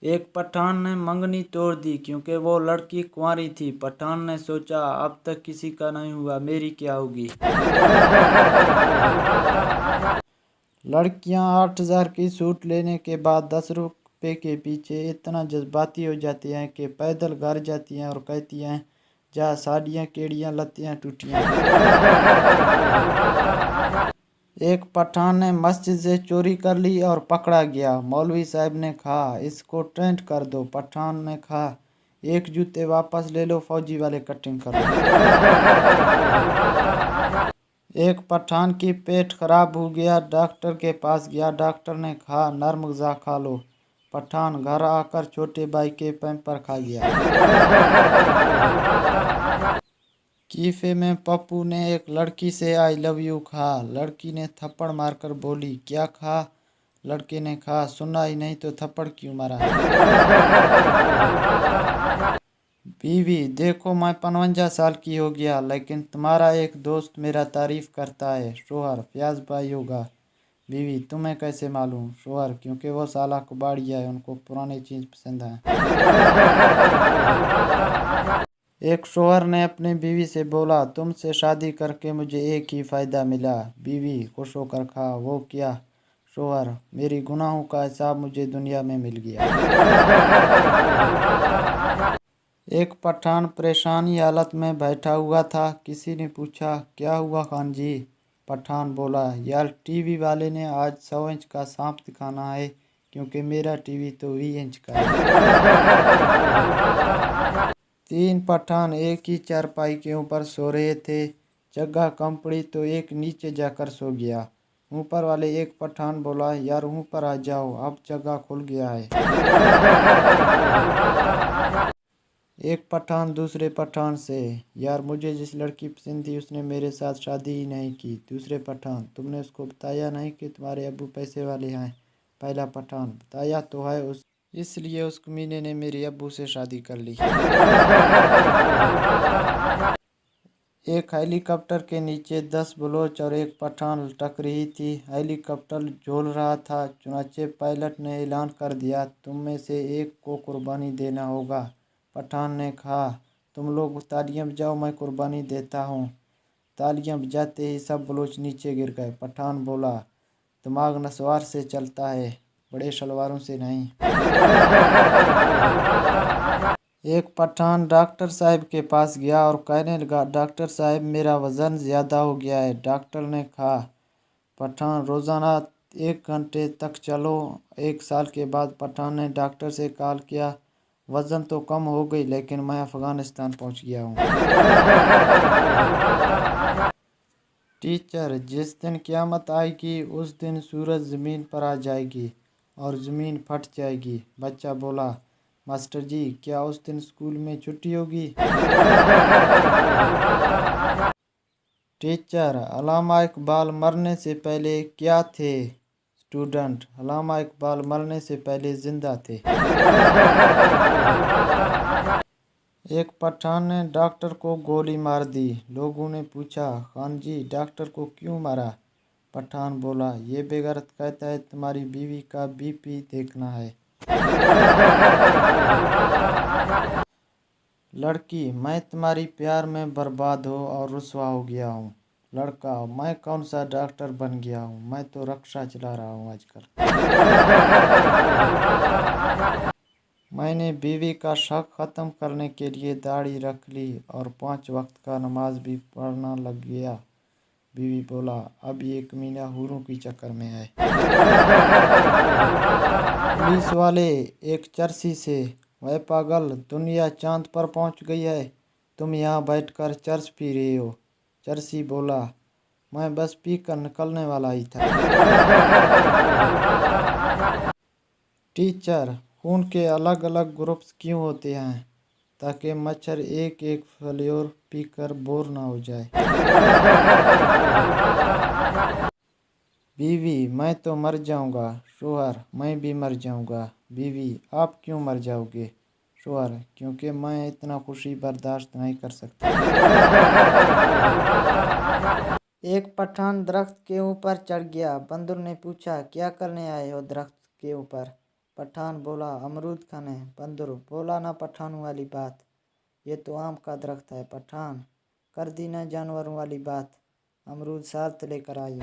एक पठान ने मंगनी तोड़ दी क्योंकि वो लड़की कुंवारी थी। पठान ने सोचा, अब तक किसी का नहीं हुआ, मेरी क्या होगी। लड़कियां 8,000 की सूट लेने के बाद 10 रुपए के पीछे इतना जज्बाती हो जाती हैं कि पैदल घर जाती हैं और कहती हैं, जा साड़ियाँ केड़ियाँ लत्तियाँ टूटियाँ। एक पठान ने मस्जिद से चोरी कर ली और पकड़ा गया। मौलवी साहब ने कहा, इसको ट्रेंड कर दो। पठान ने कहा, एक जूते वापस ले लो, फौजी वाले कटिंग कर लो। एक पठान की पेट खराब हो गया, डॉक्टर के पास गया। डॉक्टर ने कहा, नरम ग़िज़ा खा लो। पठान घर आकर छोटे भाई के पैम्पर खा गया। कीफे में पप्पू ने एक लड़की से आई लव यू कहा। लड़की ने थप्पड़ मारकर बोली, क्या कहा। लड़के ने कहा, सुना ही नहीं तो थप्पड़ क्यों मारा। बीवी, देखो मैं 55 साल की हो गया, लेकिन तुम्हारा एक दोस्त मेरा तारीफ करता है। शोहर, फ्याज भाई होगा। बीवी, तुम्हें कैसे मालूम। शोहर, क्योंकि वो साला कबाड़िया है, उनको पुरानी चीज़ पसंद है। एक शोहर ने अपनी बीवी से बोला, तुमसे शादी करके मुझे एक ही फ़ायदा मिला। बीवी खुश होकर कहा, वो क्या। शोहर, मेरी गुनाहों का हिसाब मुझे दुनिया में मिल गया। एक पठान परेशानी हालत में बैठा हुआ था। किसी ने पूछा, क्या हुआ खान जी। पठान बोला, यार टीवी वाले ने आज 100 इंच का सांप दिखाना है, क्योंकि मेरा टीवी तो 20 इंच का है। 3 पठान एक ही चारपाई के ऊपर सो रहे थे। जगह कम पड़ी तो एक नीचे जाकर सो गया। ऊपर वाले एक पठान बोला, यार ऊपर आ जाओ, अब जगह खुल गया है। एक पठान दूसरे पठान से, यार मुझे जिस लड़की पसंद थी उसने मेरे साथ शादी ही नहीं की। दूसरे पठान, तुमने उसको बताया नहीं कि तुम्हारे अब्बू पैसे वाले हैं। पहला पठान, बताया तो है, इसलिए उस कमीने ने मेरे अब्बू से शादी कर ली। एक हेलीकॉप्टर के नीचे 10 बलोच और एक पठान लटक रही थी। हेलीकॉप्टर झूल रहा था। चुनाचे पायलट ने ऐलान कर दिया, तुम में से एक को कुर्बानी देना होगा। पठान ने कहा, तुम लोग तालियां बजाओ, मैं कुर्बानी देता हूँ। तालियां बजाते ही सब बलोच नीचे गिर गए। पठान बोला, दिमाग नस्वार से चलता है, बड़े शलवारों से नहीं। एक पठान डॉक्टर साहब के पास गया और कहने लगा, डॉक्टर साहब मेरा वज़न ज़्यादा हो गया है। डॉक्टर ने कहा, पठान रोज़ाना 1 घंटे तक चलो। 1 साल के बाद पठान ने डॉक्टर से कॉल किया, वज़न तो कम हो गई, लेकिन मैं अफ़गानिस्तान पहुंच गया हूँ। टीचर, जिस दिन क़यामत आएगी उस दिन सूरज ज़मीन पर आ जाएगी और ज़मीन फट जाएगी। बच्चा बोला, मास्टर जी क्या उस दिन स्कूल में छुट्टी होगी। टीचर, अल्लामा इकबाल मरने से पहले क्या थे। स्टूडेंट, अल्लामा इकबाल मरने से पहले जिंदा थे। एक पठान ने डॉक्टर को गोली मार दी। लोगों ने पूछा, खान जी डॉक्टर को क्यों मारा। पठान बोला, ये बेगैरत कहता है तुम्हारी बीवी का बीपी देखना है। लड़की, मैं तुम्हारी प्यार में बर्बाद हो और रुसवा हो गया हूँ। लड़का, मैं कौन सा डॉक्टर बन गया हूँ, मैं तो रक्षा चला रहा हूँ आजकल। मैंने बीवी का शक ख़त्म करने के लिए दाढ़ी रख ली और 5 वक्त का नमाज भी पढ़ना लग गया। बीवी बोला, अब ये कमीना हूरों की चक्कर में है। पुलिस वाले एक चर्सी से, वह पागल, दुनिया चांद पर पहुंच गई है, तुम यहाँ बैठकर चर्च पी रहे हो। चर्सी बोला, मैं बस पी कर निकलने वाला ही था। टीचर, खून के अलग अलग ग्रुप्स क्यों होते हैं, ताकि मच्छर एक एक फ्लेवर पीकर बोर ना हो जाए। बीवी, मैं तो मर जाऊंगा। शोहर, मैं भी मर जाऊंगा। बीवी, आप क्यों मर जाओगे। शोहर, क्योंकि मैं इतना खुशी बर्दाश्त नहीं कर सकता। एक पठान दरख्त के ऊपर चढ़ गया। बंदर ने पूछा, क्या करने आए हो दरख्त के ऊपर। पठान बोला, अमरूद खाने। बंदर बोला, ना पठानों वाली बात, ये तो आम का दरख्त है। पठान, कर दी ना जानवरों वाली बात, अमरूद साथ लेकर आई।